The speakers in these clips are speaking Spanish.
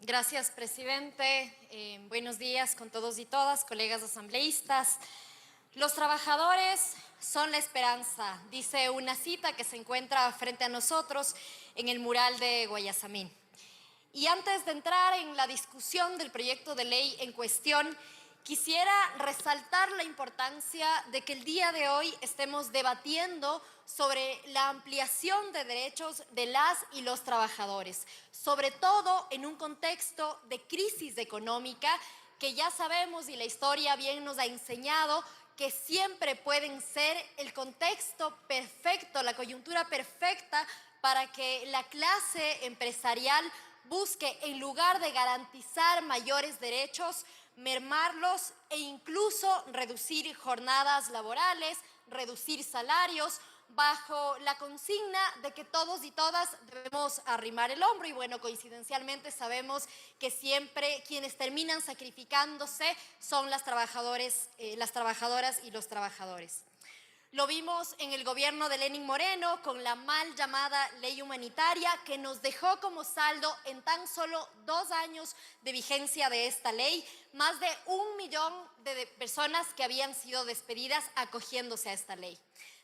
Gracias, presidente. Buenos días con todos y todas, colegas asambleístas. Los trabajadores son la esperanza, dice una cita que se encuentra frente a nosotros en el mural de Guayasamín. Y antes de entrar en la discusión del proyecto de ley en cuestión, quisiera resaltar la importancia de que el día de hoy estemos debatiendo sobre la ampliación de derechos de las y los trabajadores, sobre todo en un contexto de crisis económica que ya sabemos y la historia bien nos ha enseñado que siempre pueden ser el contexto perfecto, la coyuntura perfecta para que la clase empresarial busque, en lugar de garantizar mayores derechos, mermarlos e incluso reducir jornadas laborales, reducir salarios, bajo la consigna de que todos y todas debemos arrimar el hombro. Y bueno, coincidencialmente sabemos que siempre quienes terminan sacrificándose son las trabajadoras y los trabajadores. Lo vimos en el gobierno de Lenín Moreno con la mal llamada ley humanitaria que nos dejó como saldo en tan solo 2 años de vigencia de esta ley más de 1 millón de personas que habían sido despedidas acogiéndose a esta ley.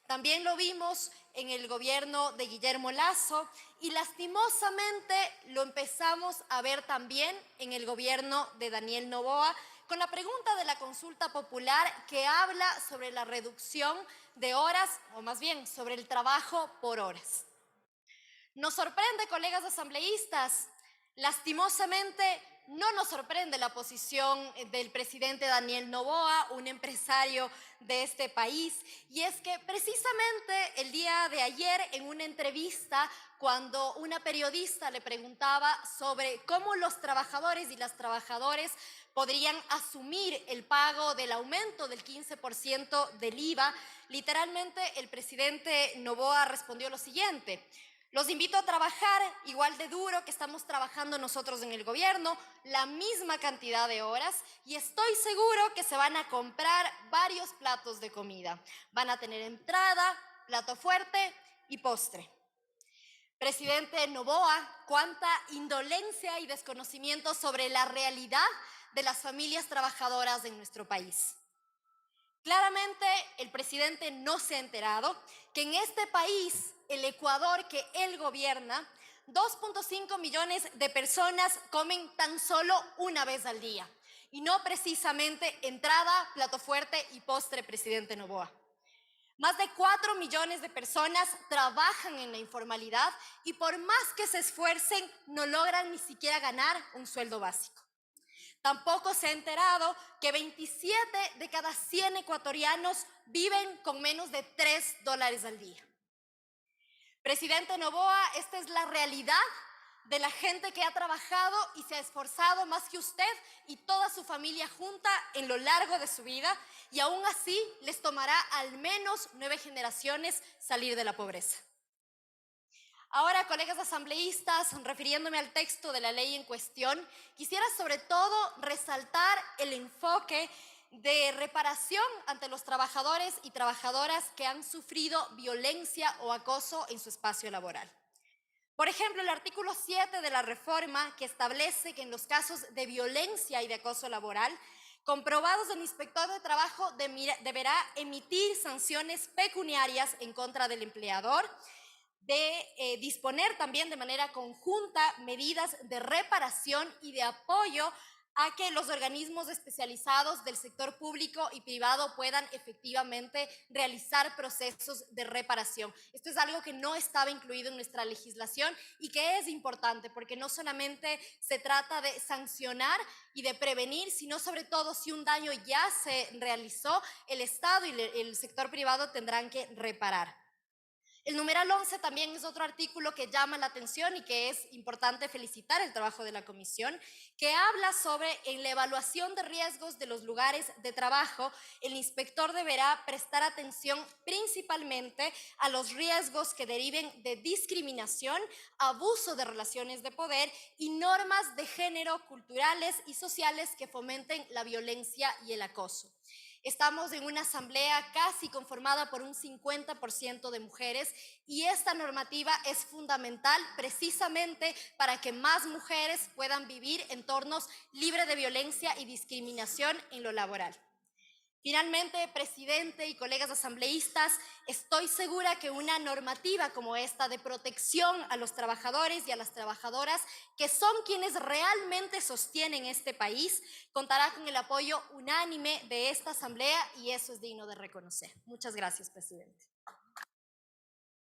También lo vimos en el gobierno de Guillermo Lasso y lastimosamente lo empezamos a ver también en el gobierno de Daniel Noboa con la pregunta de la consulta popular que habla sobre la reducción de horas, o más bien sobre el trabajo por horas. Nos sorprende, colegas asambleístas, lastimosamente no nos sorprende la posición del presidente Daniel Noboa, un empresario de este país, y es que precisamente el día de ayer en una entrevista, cuando una periodista le preguntaba sobre cómo los trabajadores y las trabajadoras podrían asumir el pago del aumento del 15% del IVA, literalmente el presidente Noboa respondió lo siguiente: los invito a trabajar igual de duro que estamos trabajando nosotros en el gobierno, la misma cantidad de horas, y estoy seguro que se van a comprar varios platos de comida. Van a tener entrada, plato fuerte y postre. Presidente Noboa, cuánta indolencia y desconocimiento sobre la realidad de las familias trabajadoras en nuestro país. Claramente el presidente no se ha enterado que en este país, el Ecuador que él gobierna, 2.5 millones de personas comen tan solo una vez al día. Y no precisamente entrada, plato fuerte y postre, presidente Noboa. Más de 4 millones de personas trabajan en la informalidad y por más que se esfuercen, no logran ni siquiera ganar un sueldo básico. Tampoco se ha enterado que 27 de cada 100 ecuatorianos viven con menos de $3 al día. Presidente Noboa, esta es la realidad de la gente que ha trabajado y se ha esforzado más que usted y toda su familia junta en lo largo de su vida, y aún así les tomará al menos 9 generaciones salir de la pobreza. Ahora, colegas asambleístas, refiriéndome al texto de la ley en cuestión, quisiera sobre todo resaltar el enfoque de reparación ante los trabajadores y trabajadoras que han sufrido violencia o acoso en su espacio laboral. Por ejemplo, el artículo 7 de la reforma, que establece que en los casos de violencia y de acoso laboral, comprobados, el inspector de trabajo deberá emitir sanciones pecuniarias en contra del empleador, de disponer también de manera conjunta medidas de reparación y de apoyo a que los organismos especializados del sector público y privado puedan efectivamente realizar procesos de reparación. Esto es algo que no estaba incluido en nuestra legislación y que es importante porque no solamente se trata de sancionar y de prevenir, sino sobre todo si un daño ya se realizó, el Estado y el sector privado tendrán que reparar. El numeral 11 también es otro artículo que llama la atención y que es importante felicitar el trabajo de la comisión, que habla sobre en la evaluación de riesgos de los lugares de trabajo, el inspector deberá prestar atención principalmente a los riesgos que deriven de discriminación, abuso de relaciones de poder y normas de género culturales y sociales que fomenten la violencia y el acoso. Estamos en una asamblea casi conformada por un 50% de mujeres y esta normativa es fundamental precisamente para que más mujeres puedan vivir entornos libres de violencia y discriminación en lo laboral. Finalmente, presidente y colegas asambleístas, estoy segura que una normativa como esta de protección a los trabajadores y a las trabajadoras, que son quienes realmente sostienen este país, contará con el apoyo unánime de esta asamblea y eso es digno de reconocer. Muchas gracias, presidente.